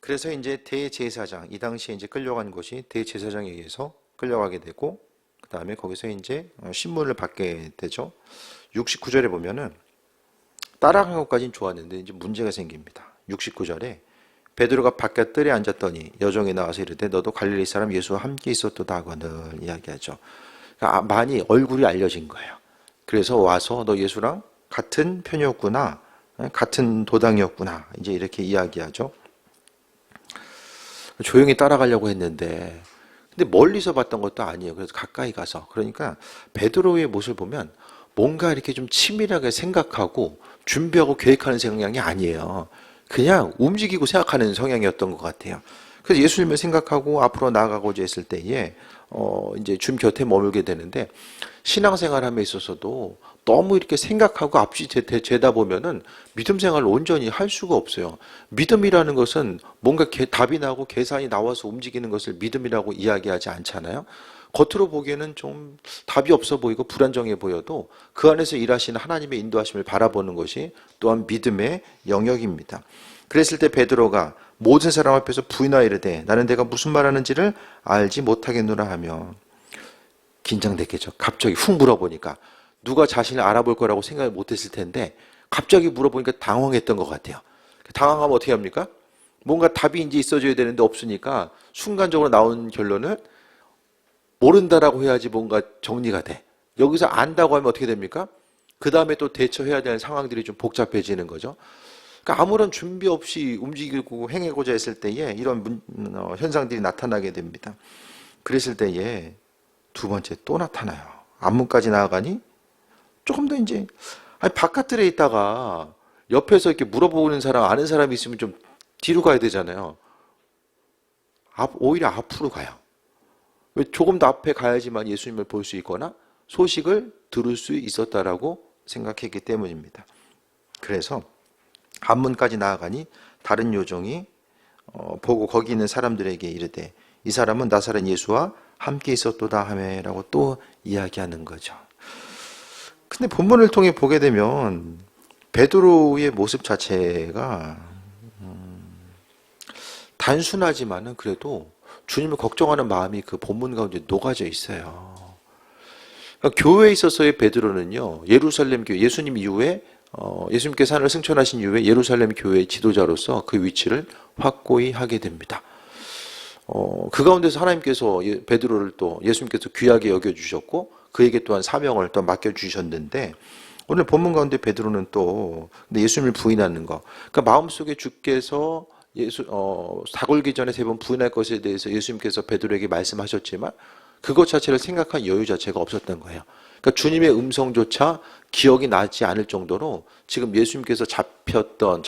그래서 이제 대제사장, 이 당시에 이제 끌려간 곳이 대제사장에 의해서 끌려가게 되고, 그 다음에 거기서 이제 신문을 받게 되죠. 69절에 보면은 따라간 것까지는 좋았는데 이제 문제가 생깁니다. 69절에 베드로가 바깥 뜰에 앉았더니 여종이 나와서 이르되 너도 갈릴리 사람 예수와 함께 있었도다 하거늘 이야기하죠. 그러니까 많이 얼굴이 알려진 거예요. 그래서 와서 너 예수랑 같은 편이었구나, 같은 도당이었구나, 이제 이렇게 이야기하죠. 조용히 따라가려고 했는데, 근데 멀리서 봤던 것도 아니에요. 그래서 가까이 가서, 그러니까 베드로의 모습을 보면 뭔가 이렇게 좀 치밀하게 생각하고 준비하고 계획하는 성향이 아니에요. 그냥 움직이고 생각하는 성향이었던 것 같아요. 그래서 예수님을 생각하고 앞으로 나아가고자 했을 때에 이제 주님 곁에 머물게 되는데, 신앙생활함에 있어서도 너무 이렇게 생각하고 앞뒤 재다 보면은 믿음 생활을 온전히 할 수가 없어요. 믿음이라는 것은 뭔가 답이 나고 계산이 나와서 움직이는 것을 믿음이라고 이야기하지 않잖아요. 겉으로 보기에는 좀 답이 없어 보이고 불안정해 보여도 그 안에서 일하시는 하나님의 인도하심을 바라보는 것이 또한 믿음의 영역입니다. 그랬을 때 베드로가 모든 사람 앞에서 부인하여 이르되 나는 내가 무슨 말하는지를 알지 못하겠노라 하며, 긴장됐겠죠. 갑자기 훅 물어보니까 누가 자신을 알아볼 거라고 생각을 못했을 텐데 갑자기 물어보니까 당황했던 것 같아요. 당황하면 어떻게 합니까? 뭔가 답이 이제 있어줘야 되는데 없으니까 순간적으로 나온 결론은 모른다라고 해야지 뭔가 정리가 돼. 여기서 안다고 하면 어떻게 됩니까? 그 다음에 또 대처해야 되는 상황들이 좀 복잡해지는 거죠. 그러니까 아무런 준비 없이 움직이고 행하고자 했을 때에 이런 현상들이 나타나게 됩니다. 그랬을 때에 두 번째 또 나타나요. 앞문까지 나아가니 조금 더 이제 바깥들에 있다가 옆에서 이렇게 물어보는 사람, 아는 사람이 있으면 좀 뒤로 가야 되잖아요. 오히려 앞으로 가요. 왜? 조금 더 앞에 가야지만 예수님을 볼 수 있거나 소식을 들을 수 있었다라고 생각했기 때문입니다. 그래서 앞문까지 나아가니 다른 요종이 보고 거기 있는 사람들에게 이르되 이 사람은 나사렛 예수와 함께 있었도다 하매라고 또 이야기하는 거죠. 근데 본문을 통해 보게 되면 베드로의 모습 자체가 단순하지만은 그래도 주님을 걱정하는 마음이 그 본문 가운데 녹아져 있어요. 그러니까 교회에 있어서의 베드로는요, 예루살렘 교회, 예수님 이후에 예수님께서 하늘을 승천하신 이후에 예루살렘 교회의 지도자로서 그 위치를 확고히 하게 됩니다. 그 가운데서 하나님께서 베드로를 또 예수님께서 귀하게 여겨주셨고 그에게 또한 사명을 또 맡겨주셨는데, 오늘 본문 가운데 베드로는 또 근데 예수님을 부인하는 거, 그러니까 마음속에 주께서 사골기 전에 3번 부인할 것에 대해서 예수님께서 베드로에게 말씀하셨지만 그것 자체를 생각한 여유 자체가 없었던 거예요. 그러니까 주님의 음성조차 기억이 나지 않을 정도로 지금 예수님께서 잡히셨던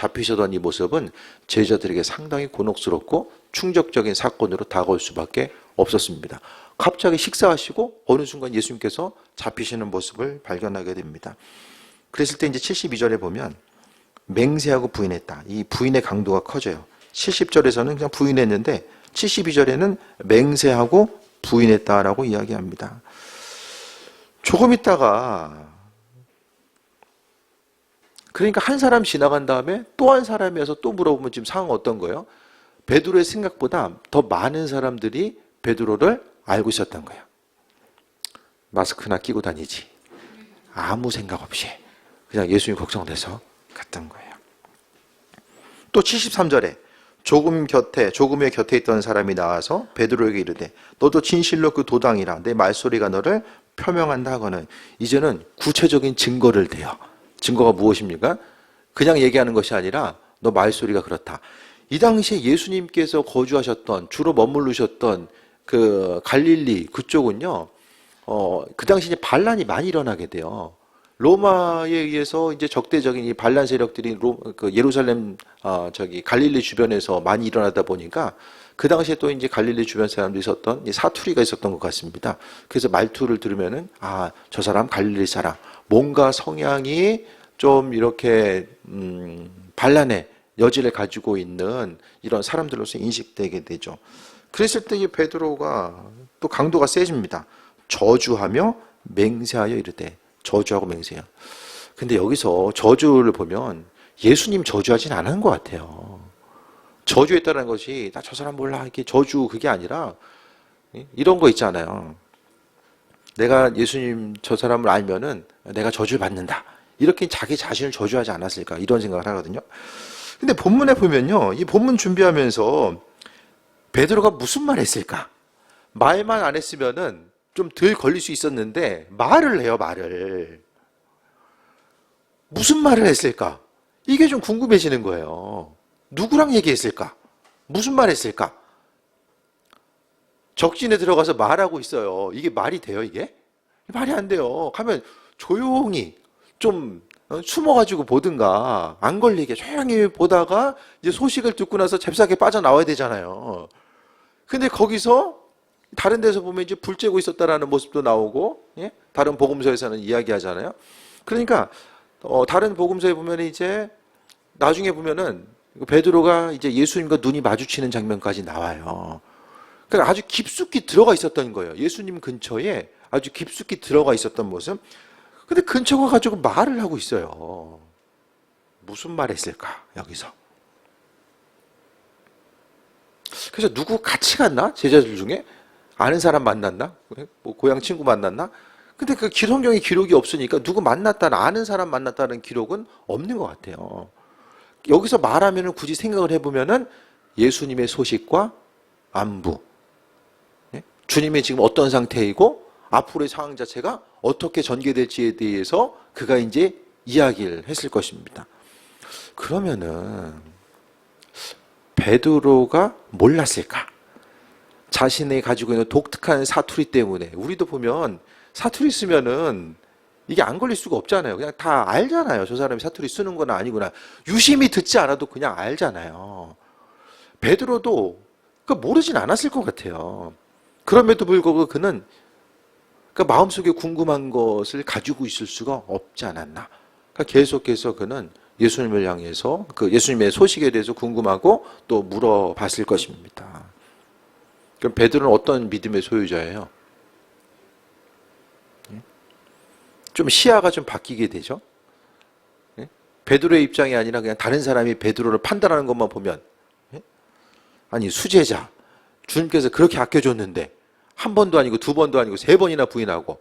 이 모습은 제자들에게 상당히 곤혹스럽고 충격적인 사건으로 다가올 수밖에 없었습니다. 갑자기 식사하시고 어느 순간 예수님께서 잡히시는 모습을 발견하게 됩니다. 그랬을 때 이제 72절에 보면 맹세하고 부인했다. 이 부인의 강도가 커져요. 70절에서는 그냥 부인했는데 72절에는 맹세하고 부인했다라고 이야기합니다. 조금 있다가 그러니까 한 사람 지나간 다음에 또 한 사람이 와서 또 물어보면 지금 상황은 어떤 거예요? 베드로의 생각보다 더 많은 사람들이 베드로를 알고 있었던 거예요. 마스크나 끼고 다니지. 아무 생각 없이 그냥 예수님 걱정돼서 갔던 거예요. 또 73절에 조금의 곁에 있던 사람이 나와서 베드로에게 이르되 너도 진실로 그 도당이라 내 말소리가 너를 표명한다 하거는, 이제는 구체적인 증거를 대요. 증거가 무엇입니까? 그냥 얘기하는 것이 아니라 너 말소리가 그렇다. 이 당시에 예수님께서 거주하셨던, 주로 머무르셨던 그 갈릴리 그쪽은요, 그 당시에 반란이 많이 일어나게 돼요. 로마에 의해서 이제 적대적인 이 반란 세력들이 예루살렘 갈릴리 주변에서 많이 일어나다 보니까 그 당시에 또 이제 갈릴리 주변 사람들이 있었던 이 사투리가 있었던 것 같습니다. 그래서 말투를 들으면은 저 사람 갈릴리 사람, 뭔가 성향이 좀 이렇게 반란의 여지를 가지고 있는 이런 사람들로서 인식되게 되죠. 그랬을 때 이 베드로가 또 강도가 세집니다. 저주하며 맹세하여 이르되, 저주하고 맹세해요. 근데 여기서 저주를 보면 예수님 저주하진 않은 것 같아요. 저주했다는 것이 나 저 사람 몰라 이렇게 저주 그게 아니라 이런 거 있잖아요. 내가 예수님 저 사람을 알면은 내가 저주를 받는다. 이렇게 자기 자신을 저주하지 않았을까 이런 생각을 하거든요. 근데 본문에 보면요. 이 본문 준비하면서 베드로가 무슨 말 했을까? 말만 안 했으면은 좀 덜 걸릴 수 있었는데 말을 해요, 말을. 무슨 말을 했을까? 이게 좀 궁금해지는 거예요. 누구랑 얘기했을까? 무슨 말 했을까? 적진에 들어가서 말하고 있어요. 이게 말이 돼요, 이게? 말이 안 돼요. 가면 조용히 좀 숨어가지고 보든가, 안 걸리게 조용히 보다가 이제 소식을 듣고 나서 잽싸게 빠져나와야 되잖아요. 근데 거기서 다른 데서 보면 이제 불 쬐고 있었다라는 모습도 나오고, 예? 다른 복음서에서는 이야기하잖아요. 그러니까, 다른 복음서에 보면 이제 나중에 보면은 베드로가 이제 예수님과 눈이 마주치는 장면까지 나와요. 그러니까 아주 깊숙이 들어가 있었던 거예요. 예수님 근처에 아주 깊숙이 들어가 있었던 모습. 근데 근처 가가지고 말을 하고 있어요. 무슨 말 했을까, 여기서? 그래서 누구 같이 갔나? 제자들 중에? 아는 사람 만났나? 뭐 고향 친구 만났나? 근데 그 성경에 기록이 없으니까 누구 만났다는, 아는 사람 만났다는 기록은 없는 것 같아요. 여기서 말하면은 굳이 생각을 해보면은 예수님의 소식과 안부, 주님이 지금 어떤 상태이고 앞으로의 상황 자체가 어떻게 전개될지에 대해서 그가 이제 이야기를 했을 것입니다. 그러면은 베드로가 몰랐을까? 자신이 가지고 있는 독특한 사투리 때문에. 우리도 보면 사투리 쓰면은 이게 안 걸릴 수가 없잖아요. 그냥 다 알잖아요. 저 사람이 사투리 쓰는 건 아니구나. 유심히 듣지 않아도 그냥 알잖아요. 베드로도 모르진 않았을 것 같아요. 그럼에도 불구하고 그는 마음속에 궁금한 것을 가지고 있을 수가 없지 않았나. 계속해서 그는 예수님을 향해서 그 예수님의 소식에 대해서 궁금하고 또 물어봤을 것입니다. 그럼 베드로는 어떤 믿음의 소유자예요? 좀 시야가 좀 바뀌게 되죠. 베드로의 입장이 아니라 그냥 다른 사람이 베드로를 판단하는 것만 보면, 아니 수제자, 주님께서 그렇게 아껴줬는데 한 번도 아니고 두 번도 아니고 세 번이나 부인하고,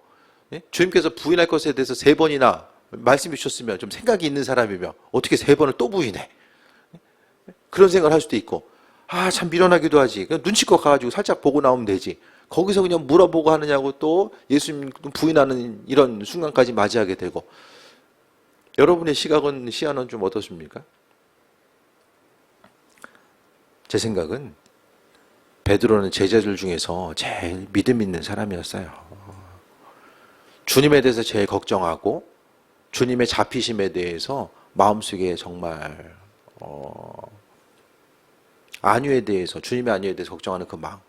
주님께서 부인할 것에 대해서 세 번이나 말씀해 주셨으면 좀 생각이 있는 사람이며 어떻게 세 번을 또 부인해? 그런 생각을 할 수도 있고, 참 미련하기도 하지. 그냥 눈치껏 가가지고 살짝 보고 나오면 되지. 거기서 그냥 물어보고 하느냐고 또 예수님 부인하는 이런 순간까지 맞이하게 되고. 여러분의 시야는 좀 어떻습니까? 제 생각은 베드로는 제자들 중에서 제일 믿음 있는 사람이었어요. 주님에 대해서 제일 걱정하고 주님의 잡히심에 대해서 마음속에 정말 안위에 대해서, 주님의 안위에 대해서 걱정하는 그 마음.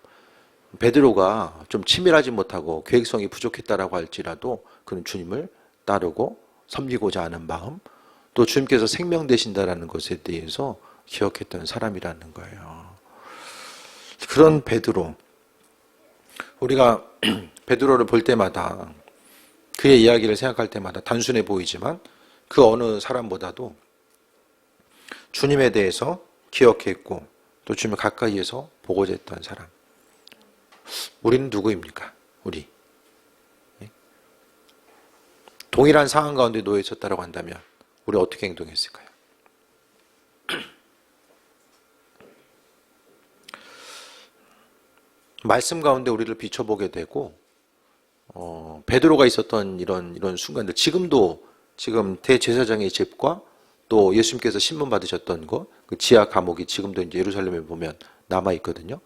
베드로가 좀 치밀하지 못하고 계획성이 부족했다라고 할지라도 그는 주님을 따르고 섬기고자 하는 마음, 또 주님께서 생명 되신다라는 것에 대해서 기억했던 사람이라는 거예요. 그런 베드로, 우리가 베드로를 볼 때마다 그의 이야기를 생각할 때마다 단순해 보이지만 그 어느 사람보다도 주님에 대해서 기억했고 또 주님을 가까이에서 보고자 했던 사람. 우리는 누구입니까? 우리. 동일한 상황 가운데 놓여 있었다고 한다면 우리 어떻게 행동했을까요? 말씀 가운데 우리를 비춰보게 되고, 베드로가 있었던 이런 순간들, 지금 대제사장의 집과 또 예수님께서 신문 받으셨던 것, 그 지하 감옥이 지금도 이제 예루살렘에 보면 남아 있거든요.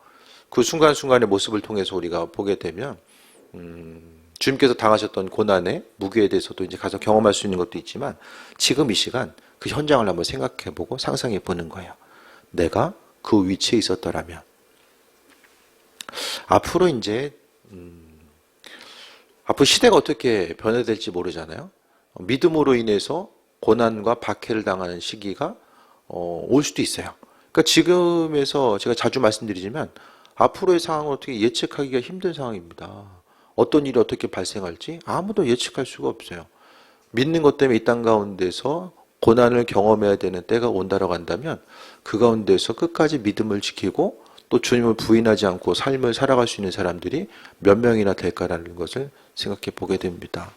그 순간순간의 모습을 통해서 우리가 보게 되면, 주님께서 당하셨던 고난의 무게에 대해서도 이제 가서 경험할 수 있는 것도 있지만, 지금 이 시간 그 현장을 한번 생각해보고 상상해 보는 거예요. 내가 그 위치에 있었더라면. 앞으로 이제, 앞으로 시대가 어떻게 변화될지 모르잖아요. 믿음으로 인해서 고난과 박해를 당하는 시기가 올 수도 있어요. 그러니까 지금에서 제가 자주 말씀드리지만 앞으로의 상황을 어떻게 예측하기가 힘든 상황입니다. 어떤 일이 어떻게 발생할지 아무도 예측할 수가 없어요. 믿는 것 때문에 이 땅 가운데서 고난을 경험해야 되는 때가 온다라고 한다면 그 가운데서 끝까지 믿음을 지키고 또 주님을 부인하지 않고 삶을 살아갈 수 있는 사람들이 몇 명이나 될까라는 것을 생각해 보게 됩니다.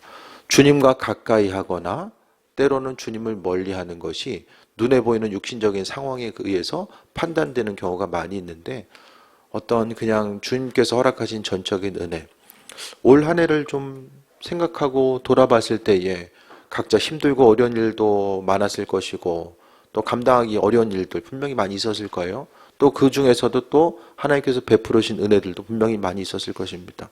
주님과 가까이 하거나 때로는 주님을 멀리 하는 것이 눈에 보이는 육신적인 상황에 의해서 판단되는 경우가 많이 있는데 어떤 그냥 주님께서 허락하신 전적인 은혜, 올 한 해를 좀 생각하고 돌아봤을 때에 각자 힘들고 어려운 일도 많았을 것이고 또 감당하기 어려운 일들 분명히 많이 있었을 거예요. 또 그 중에서도 또 하나님께서 베풀으신 은혜들도 분명히 많이 있었을 것입니다.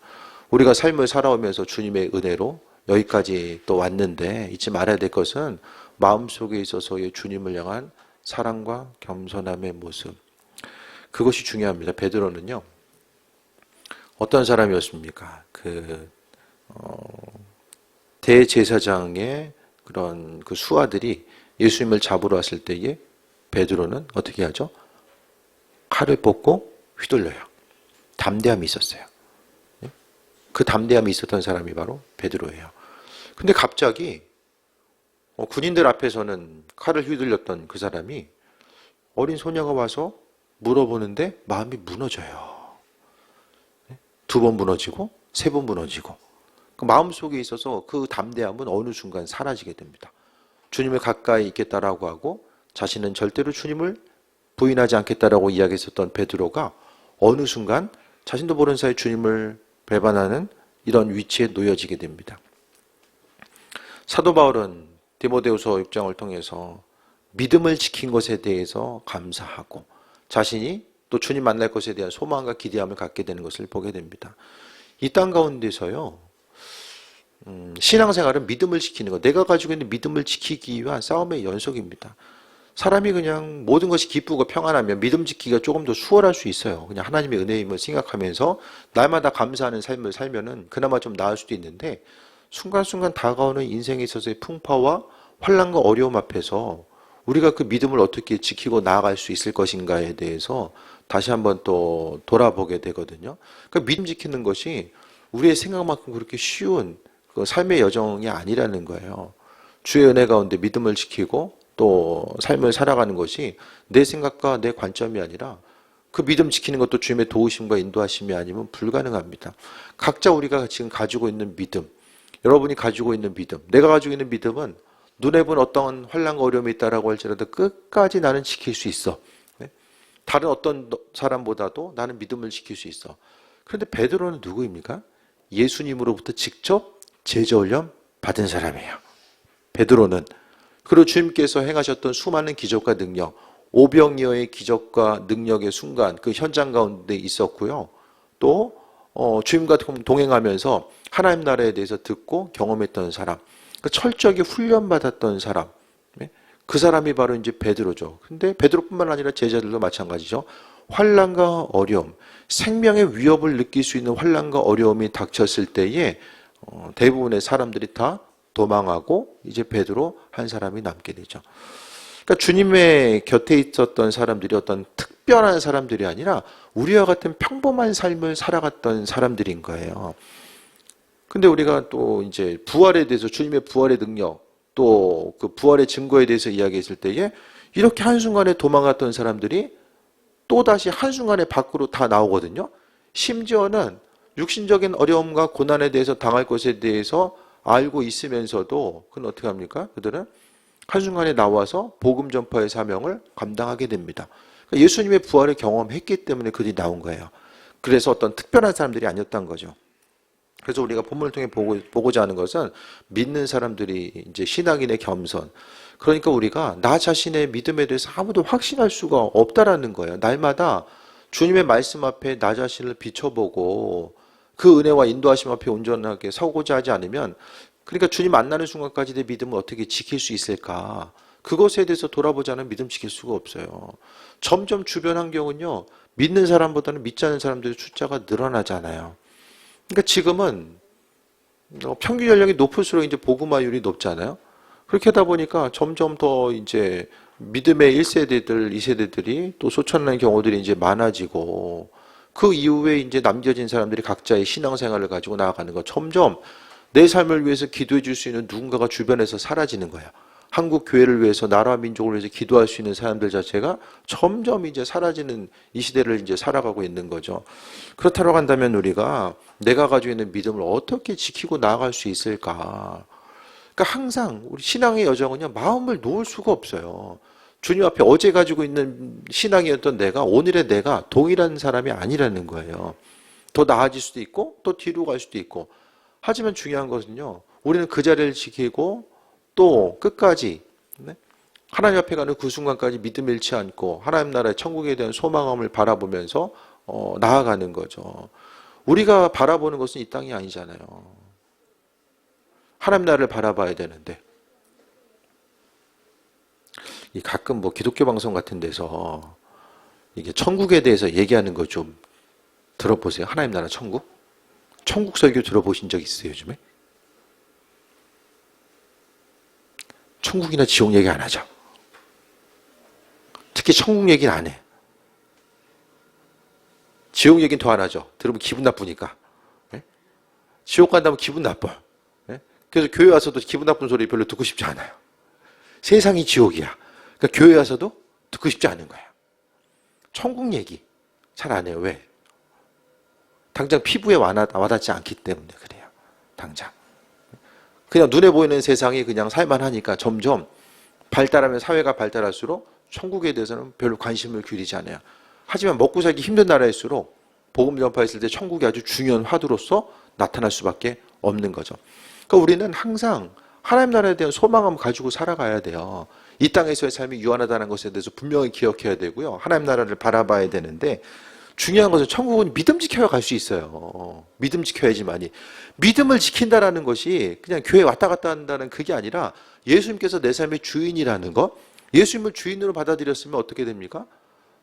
우리가 삶을 살아오면서 주님의 은혜로 여기까지 또 왔는데 잊지 말아야 될 것은 마음속에 있어서의 주님을 향한 사랑과 겸손함의 모습, 그것이 중요합니다. 베드로는요 어떤 사람이었습니까? 대제사장의 그런 그 수하들이 예수님을 잡으러 왔을 때에 베드로는 어떻게 하죠? 칼을 뽑고 휘둘러요. 담대함이 있었어요. 그 담대함이 있었던 사람이 바로 베드로예요. 근데 갑자기 군인들 앞에서는 칼을 휘둘렸던 그 사람이 어린 소녀가 와서 물어보는데 마음이 무너져요. 2번 무너지고 3번 무너지고 그 마음속에 있어서 그 담대함은 어느 순간 사라지게 됩니다. 주님을 가까이 있겠다라고 하고 자신은 절대로 주님을 부인하지 않겠다라고 이야기했었던 베드로가 어느 순간 자신도 모르는 사이에 주님을 배반하는 이런 위치에 놓여지게 됩니다. 사도 바울은 디모데후서 6장을 통해서 믿음을 지킨 것에 대해서 감사하고 자신이 또 주님 만날 것에 대한 소망과 기대함을 갖게 되는 것을 보게 됩니다. 이 땅 가운데서요 신앙생활은 믿음을 지키는 것, 내가 가지고 있는 믿음을 지키기 위한 싸움의 연속입니다. 사람이 그냥 모든 것이 기쁘고 평안하면 믿음 지키기가 조금 더 수월할 수 있어요. 그냥 하나님의 은혜임을 생각하면서 날마다 감사하는 삶을 살면은 그나마 좀 나을 수도 있는데 순간순간 다가오는 인생에 있어서의 풍파와 환난과 어려움 앞에서 우리가 그 믿음을 어떻게 지키고 나아갈 수 있을 것인가에 대해서 다시 한번 또 돌아보게 되거든요. 그러니까 믿음 지키는 것이 우리의 생각만큼 그렇게 쉬운 그 삶의 여정이 아니라는 거예요. 주의 은혜 가운데 믿음을 지키고 또 삶을 살아가는 것이 내 생각과 내 관점이 아니라 그 믿음 지키는 것도 주님의 도우심과 인도하심이 아니면 불가능합니다. 각자 우리가 지금 가지고 있는 믿음, 여러분이 가지고 있는 믿음, 내가 가지고 있는 믿음은 눈에 본 어떤 환난과 어려움이 있다라고 할지라도 끝까지 나는 지킬 수 있어. 다른 어떤 사람보다도 나는 믿음을 지킬 수 있어. 그런데 베드로는 누구입니까? 예수님으로부터 직접 제자훈련 받은 사람이에요. 베드로는 그리고 주님께서 행하셨던 수많은 기적과 능력, 오병이어의 기적과 능력의 순간 그 현장 가운데 있었고요. 또 주님과 동행하면서 하나님 나라에 대해서 듣고 경험했던 사람, 그 철저하게 훈련받았던 사람, 그 사람이 바로 이제 베드로죠. 근데 베드로뿐만 아니라 제자들도 마찬가지죠. 환난과 어려움, 생명의 위협을 느낄 수 있는 환난과 어려움이 닥쳤을 때에 대부분의 사람들이 다 도망하고 이제 베드로 한 사람이 남게 되죠. 그러니까 주님의 곁에 있었던 사람들이 어떤 특별한 사람들이 아니라 우리와 같은 평범한 삶을 살아갔던 사람들인 거예요. 근데 우리가 또 이제 부활에 대해서 주님의 부활의 능력 또 그 부활의 증거에 대해서 이야기했을 때에 이렇게 한순간에 도망갔던 사람들이 또다시 한순간에 밖으로 다 나오거든요. 심지어는 육신적인 어려움과 고난에 대해서 당할 것에 대해서 알고 있으면서도 그건 어떻게 합니까? 그들은 한순간에 나와서 복음 전파의 사명을 감당하게 됩니다. 그러니까 예수님의 부활을 경험했기 때문에 그들이 나온 거예요. 그래서 어떤 특별한 사람들이 아니었던 거죠. 그래서 우리가 본문을 통해 보고자 하는 것은 믿는 사람들이 이제 신앙인의 겸손. 그러니까 우리가 나 자신의 믿음에 대해서 아무도 확신할 수가 없다라는 거예요. 날마다 주님의 말씀 앞에 나 자신을 비춰보고 그 은혜와 인도하심 앞에 온전하게 서고자 하지 않으면 그러니까 주님 만나는 순간까지 내 믿음을 어떻게 지킬 수 있을까? 그것에 대해서 돌아보지 않으면 믿음 지킬 수가 없어요. 점점 주변 환경은요. 믿는 사람보다는 믿지 않는 사람들의 숫자가 늘어나잖아요. 그러니까 지금은 평균 연령이 높을수록 이제 복음화율이 높잖아요. 그렇게 하다 보니까 점점 더 이제 믿음의 1세대들, 2세대들이 또 소천하는 경우들이 이제 많아지고 그 이후에 이제 남겨진 사람들이 각자의 신앙생활을 가지고 나아가는 거 점점 내 삶을 위해서 기도해 줄 수 있는 누군가가 주변에서 사라지는 거야. 한국 교회를 위해서 나라 민족을 위해서 기도할 수 있는 사람들 자체가 점점 이제 사라지는 이 시대를 이제 살아가고 있는 거죠. 그렇다고 한다면 우리가 내가 가지고 있는 믿음을 어떻게 지키고 나아갈 수 있을까? 그러니까 항상 우리 신앙의 여정은요, 마음을 놓을 수가 없어요. 주님 앞에 어제 가지고 있는 신앙이었던 내가 오늘의 내가 동일한 사람이 아니라는 거예요. 더 나아질 수도 있고 또 뒤로 갈 수도 있고. 하지만 중요한 것은요, 우리는 그 자리를 지키고 또 끝까지 하나님 앞에 가는 그 순간까지 믿음 잃지 않고 하나님 나라의 천국에 대한 소망함을 바라보면서 나아가는 거죠. 우리가 바라보는 것은 이 땅이 아니잖아요. 하나님 나라를 바라봐야 되는데, 가끔 뭐 기독교 방송 같은 데서 이게 천국에 대해서 얘기하는 거 좀 들어보세요. 하나님 나라 천국? 천국 설교 들어보신 적 있어요, 요즘에? 천국이나 지옥 얘기 안 하죠. 특히 천국 얘기는 안 해. 지옥 얘기는 더 안 하죠. 들으면 기분 나쁘니까. 네? 지옥 간다면 기분 나빠. 네? 그래서 교회 와서도 기분 나쁜 소리 별로 듣고 싶지 않아요. 세상이 지옥이야. 그러니까 교회 와서도 듣고 싶지 않은 거야. 천국 얘기 잘 안 해요. 왜? 당장 피부에 와닿지 않기 때문에 그래요. 당장. 그냥 눈에 보이는 세상이 그냥 살만하니까 점점 발달하면 사회가 발달할수록 천국에 대해서는 별로 관심을 기울이지 않아요. 하지만 먹고 살기 힘든 나라일수록 복음 전파했을 때 천국이 아주 중요한 화두로서 나타날 수밖에 없는 거죠. 그러니까 우리는 항상 하나님 나라에 대한 소망을 가지고 살아가야 돼요. 이 땅에서의 삶이 유한하다는 것에 대해서 분명히 기억해야 되고요. 하나님 나라를 바라봐야 되는데 중요한 것은 천국은 믿음 지켜야 갈 수 있어요. 믿음 지켜야지만이. 믿음을 지킨다라는 것이 그냥 교회 왔다 갔다 한다는 그게 아니라 예수님께서 내 삶의 주인이라는 것, 예수님을 주인으로 받아들였으면 어떻게 됩니까?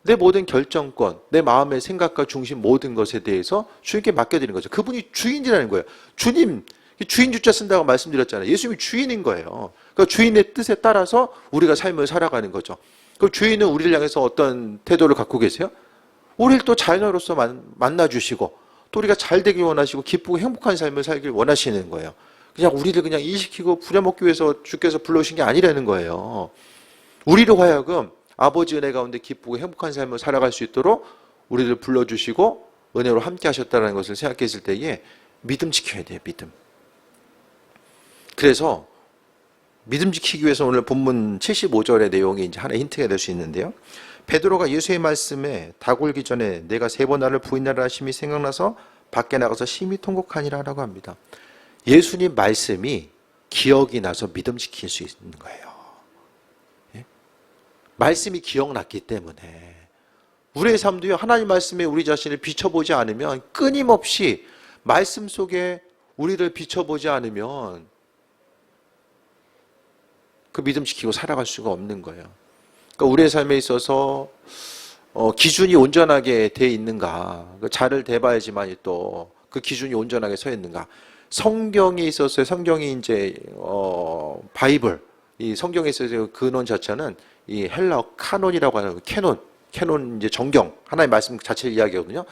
내 모든 결정권, 내 마음의 생각과 중심 모든 것에 대해서 주님께 맡겨드리는 거죠. 그분이 주인이라는 거예요. 주님, 주인 주자 쓴다고 말씀드렸잖아요. 예수님이 주인인 거예요. 그러니까 주인의 뜻에 따라서 우리가 삶을 살아가는 거죠. 그 주인은 우리를 향해서 어떤 태도를 갖고 계세요? 우리를 또 자녀로서 만나주시고 또 우리가 잘 되길 원하시고 기쁘고 행복한 삶을 살길 원하시는 거예요. 그냥 우리를 그냥 일시키고 부려먹기 위해서 주께서 불러오신 게 아니라는 거예요. 우리로 하여금 아버지 은혜 가운데 기쁘고 행복한 삶을 살아갈 수 있도록 우리를 불러주시고 은혜로 함께 하셨다는 것을 생각했을 때에 믿음 지켜야 돼요. 믿음. 그래서 믿음 지키기 위해서 오늘 본문 75절의 내용이 이제 하나의 힌트가 될 수 있는데요. 베드로가 예수의 말씀에 다굴기 전에 내가 3번 나를 부인하라 하심이 생각나서 밖에 나가서 심히 통곡하니라 라고 합니다. 예수님 말씀이 기억이 나서 믿음 지킬 수 있는 거예요. 예? 말씀이 기억났기 때문에 우리의 삶도요, 하나님 말씀에 우리 자신을 비춰보지 않으면 끊임없이 말씀 속에 우리를 비춰보지 않으면 그 믿음 지키고 살아갈 수가 없는 거예요. 그러니까 우리의 삶에 있어서 기준이 온전하게 돼 있는가, 자를 대봐야지만이 또 그 기준이 온전하게 서 있는가. 성경에 있어서 성경이 이제 바이블, 이 성경에 있어서 근원 자체는 이 헬라어 카논이라고 하는 캐논 이제 정경, 하나의 말씀 자체를 이야기하거든요.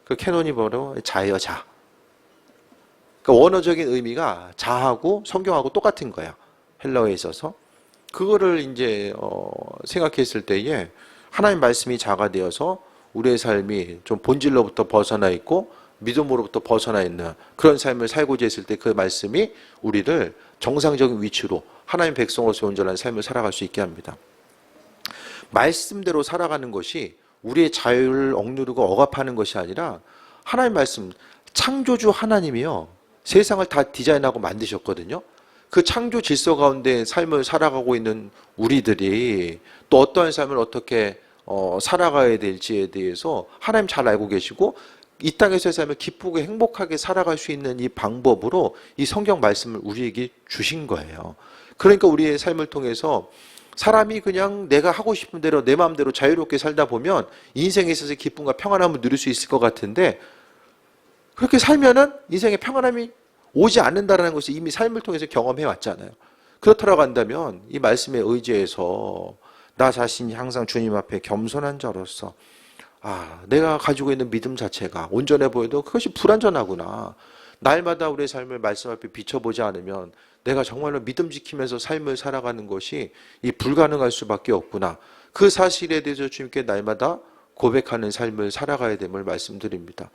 그 캐논이 바로 자예요, 자. 그러니까 원어적인 의미가 자하고 성경하고 똑같은 거예요. 헬라어에 있어서. 그거를 이제 생각했을 때에 하나님 말씀이 자가 되어서 우리의 삶이 좀 본질로부터 벗어나 있고 믿음으로부터 벗어나 있는 그런 삶을 살고자 했을 때 그 말씀이 우리를 정상적인 위치로 하나님 백성으로서 온전한 삶을 살아갈 수 있게 합니다. 말씀대로 살아가는 것이 우리의 자유를 억누르고 억압하는 것이 아니라 하나님 말씀, 창조주 하나님이요, 세상을 다 디자인하고 만드셨거든요. 그 창조 질서 가운데 삶을 살아가고 있는 우리들이 또 어떠한 삶을 어떻게 살아가야 될지에 대해서 하나님 잘 알고 계시고 이 땅에서의 삶을 기쁘고 행복하게 살아갈 수 있는 이 방법으로 이 성경 말씀을 우리에게 주신 거예요. 그러니까 우리의 삶을 통해서 사람이 그냥 내가 하고 싶은 대로 내 마음대로 자유롭게 살다 보면 인생에 있어서 기쁨과 평안함을 누릴 수 있을 것 같은데 그렇게 살면은 인생에 평안함이 오지 않는다는 것을 이미 삶을 통해서 경험해 왔잖아요. 그렇다고 한다면 이 말씀에 의지해서 나 자신이 항상 주님 앞에 겸손한 자로서 내가 가지고 있는 믿음 자체가 온전해 보여도 그것이 불완전하구나. 날마다 우리의 삶을 말씀 앞에 비춰보지 않으면 내가 정말로 믿음 지키면서 삶을 살아가는 것이 이 불가능할 수밖에 없구나. 그 사실에 대해서 주님께 날마다 고백하는 삶을 살아가야 됨을 말씀드립니다.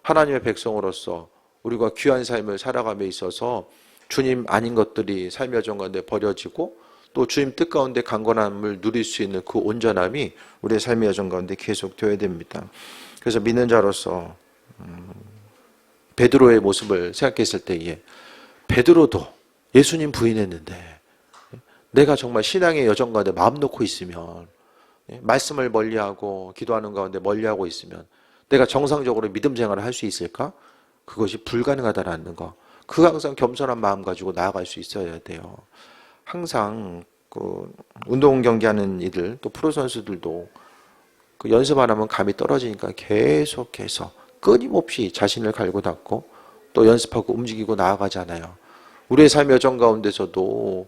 하나님의 백성으로서 우리가 귀한 삶을 살아감에 있어서 주님 아닌 것들이 삶의 여정 가운데 버려지고 또 주님 뜻 가운데 강건함을 누릴 수 있는 그 온전함이 우리의 삶의 여정 가운데 계속되어야 됩니다. 그래서 믿는 자로서 베드로의 모습을 생각했을 때에 베드로도 예수님 부인했는데 내가 정말 신앙의 여정 가운데 마음 놓고 있으면 말씀을 멀리하고 기도하는 가운데 멀리하고 있으면 내가 정상적으로 믿음 생활을 할 수 있을까? 그것이 불가능하다라는 거. 그 항상 겸손한 마음 가지고 나아갈 수 있어야 돼요. 항상 그 운동 경기하는 이들 또 프로 선수들도 그 연습 안 하면 감이 떨어지니까 계속해서 끊임없이 자신을 갈고 닦고 또 연습하고 움직이고 나아가잖아요. 우리의 삶의 여정 가운데서도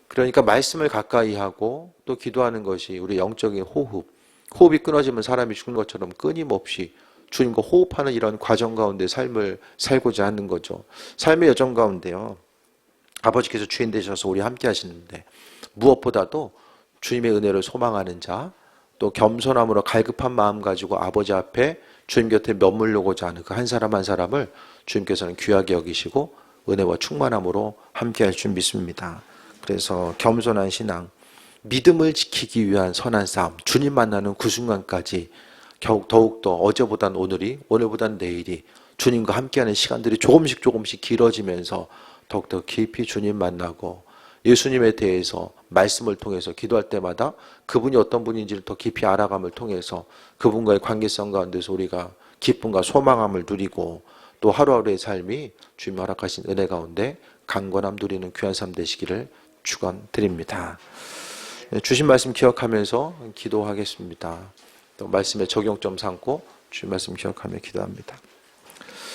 그러니까 말씀을 가까이 하고 또 기도하는 것이 우리 영적인 호흡이 끊어지면 사람이 죽는 것처럼 끊임없이 주님과 호흡하는 이런 과정 가운데 삶을 살고자 하는 거죠. 삶의 여정 가운데요. 아버지께서 주인 되셔서 우리 함께 하시는데 무엇보다도 주님의 은혜를 소망하는 자, 또 겸손함으로 갈급한 마음 가지고 아버지 앞에 주님 곁에 머물려고자 하는 그 한 사람 한 사람을 주님께서는 귀하게 여기시고 은혜와 충만함으로 함께 할 줄 믿습니다. 그래서 겸손한 신앙, 믿음을 지키기 위한 선한 싸움, 주님 만나는 그 순간까지 더욱더 어제보단 오늘이, 오늘보단 내일이 주님과 함께하는 시간들이 조금씩 길어지면서 더욱더 깊이 주님 만나고 예수님에 대해서 말씀을 통해서 기도할 때마다 그분이 어떤 분인지를 더 깊이 알아감을 통해서 그분과의 관계성 가운데서 우리가 기쁨과 소망함을 누리고 또 하루하루의 삶이 주님 허락하신 은혜 가운데 강건함 누리는 귀한 삶 되시기를 축원드립니다. 주신 말씀 기억하면서 기도하겠습니다. 또 말씀의 적용점 삼고 주신 말씀 기억하며 기도합니다.